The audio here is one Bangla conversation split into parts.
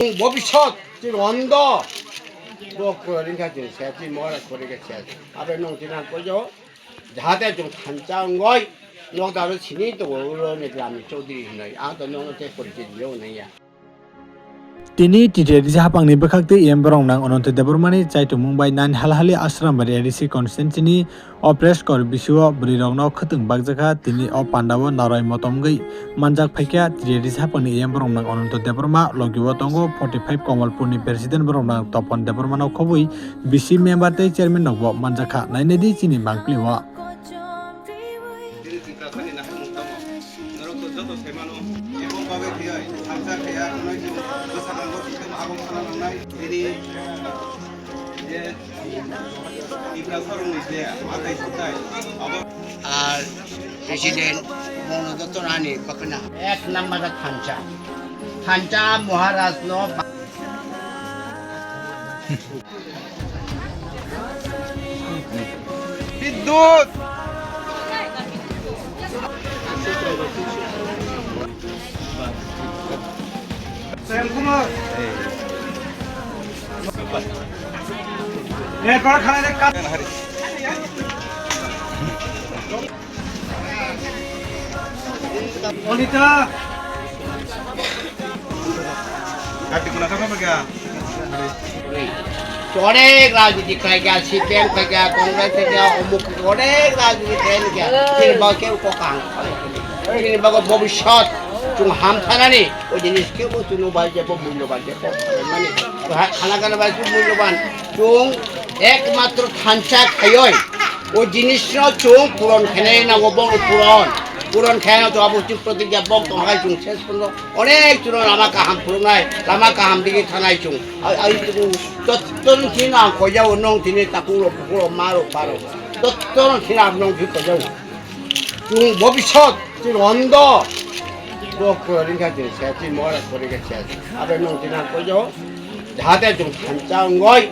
ভবিষ্যৎ অন্ধ rin가지 뭐라 그러겠지. 앞에 농지나 거죠. 자대 좀 탄장거이 농다로 친이 또 어른이 라미 쪼들이 있네. 아도 농을 대버리지 요네야. Tini titeri hapangni bekhakte embrong nang ononte debormani chaitu mumbai nan halhali ashram bari edisi constantini opres kor bisuo brirongno khutung bagjaka tini o pandawo narai motomgei manjak phaikya titeri hapangni embrong nang ononte deborma logiwo tongo 45 komalpurni president borong nang topon debormano khobui bisi member tei chairman nokbo manjaka nainedi chini bangpliwa আর প্রেসিডেন্ট মনোদত্ত রানী কখনা এক নম্বরে থানচা মহারাজ ন বিদ্যুৎ কুমার এরপর খানের কাজ অনিতা অনেক রাজনীতি খাই গেল সিপিএম খাই গেল কংগ্রেস থেকে অমুক অনেক রাজনীতি খাই গেল কেউ কোকান ভবিষ্যৎ 좀 함타나니 어디 니스케고 주노 발제 법 물로 발제 법 মানে খানাগানা 발제 মূল্যবান 좀 একমাত্র থানচা খায়ই ও জিনিসটা 좀 পুরন খেনে না গোবর পুরন খেনে তো অবস্থিত প্রতিজ্ঞা বক তোমায় 좀 শেষ পর্যন্ত অনেক জন আমাকে হাম পুরনাই আমাকে হাম দিকে থানাই 좀 আই তত্তন 지나 거자 운동 দিনে তাকু로 পুরো মারো পারো তত্তন 지나 운동 দিতে যাও 좀 ভবিষ্যৎ 좀 언더 rin가지 뭐라 그러겠지. 앞에 농지나 거죠. 자대 좀 탄장거이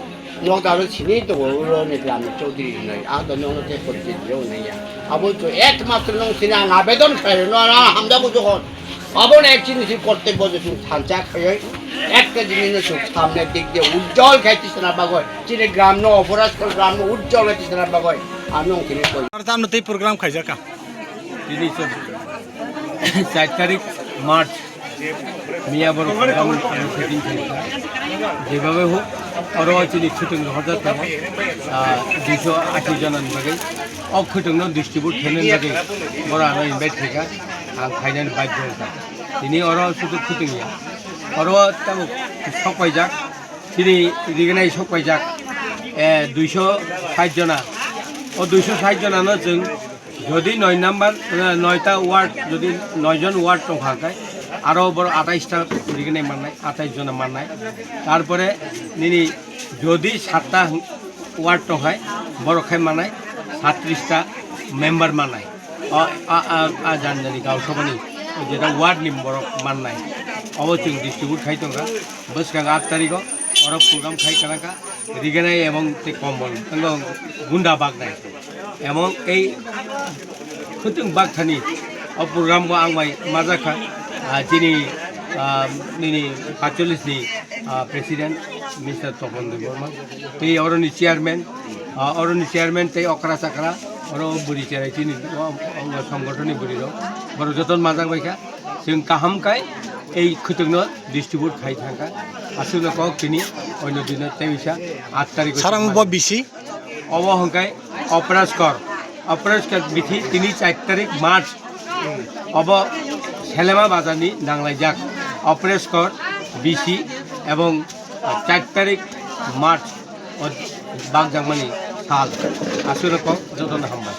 농다로 친이 또 어른이 라미 쪼들이 있네. 아도 농을 대버리지 요네야. 아버지 একমাত্র 농지나 아베돈 খায় না আমদা고 যখন আবন এক জিনিস করতে বসে তুমি থানচা খায় একটা জিনিস সব সামনের দিক দিয়ে উজ্জ্বল খাইছিস না বাগয় চিরে গ্রাম ন অপরাধ করে গ্রাম উজ্জ্বল খাইছিস না বাগয় আমি ওখানে কই আর তামনে তেই প্রোগ্রাম খাইজাকা তিনি 4 তারিখ মার্চ মিয়াবর প্রোগ্রাম সেটিং যেভাবে হোক আরও চিনি ছুটুং হঠাৎ 280 জনের বাকি অক্ষুটুংনো ডিস্ট্রিবিউট খেলেন বাকি বড় আরো ইনভাইট থেকে আং ফাইনাল বাইক তিনি আরও শুধু ছুটুংয়া আরও তাও সকাইজাক তিনি রিগনাই সকাইজাক 260 জনা ও 260 জনানো जों যদি 9 নাম্বার 9টা ওয়ার্ড যদি 9 জন ওয়ার্ড টঙ্কায় আরও বড় 28টা রিগনে মারনায় 28 জন মারনায় তারপরে নিনি যদি 7টা ওয়ার্ড টঙ্কায় বড় খাই মারনায় 37টা মেম্বার মারনায় জানি গাঁও সভানি যেটা ওয়ার্ড নিম বড় মারনায় অবশ্যই ডিস্ট্রিবিউট খাই টঙ্কা বসকা 8 তারিখও অরব প্রোগ্রাম খাই কানাকা রিগনাই এবং কম্বল গুন্ডা বাগনায় এবং এই খুতুং বাগথানি প্রোগ্রামকে आंबाय माजाखा যিনি নিনি 45 नि প্রেসিডেন্ট মিস্টার তপন দেববর্মা এই অরনি চেয়ারম্যান তাই অকরা চাকরা অর বুড়ি চেয়ারাই তিনি সংগঠননি বুড়ির বড় যতন মাজাক বাইকা जों কাহামকাই এই খুতুংনো ডিস্ট্রিবিউট খাই থাকা আসলে কক তিনি অন্য দিনের তেইশা 8 তারিখ সারাংব বিসি অবহংকাই অপরাজকর বিধি তিনি 4 তারিখ মার্চ অব সেলেমা বাজারনি নাংলাইজাক অপরেশকর বিসি এবং 4 তারিখ মার্চ বাগজাংমানি সাল আসলে কক যতন হামবাই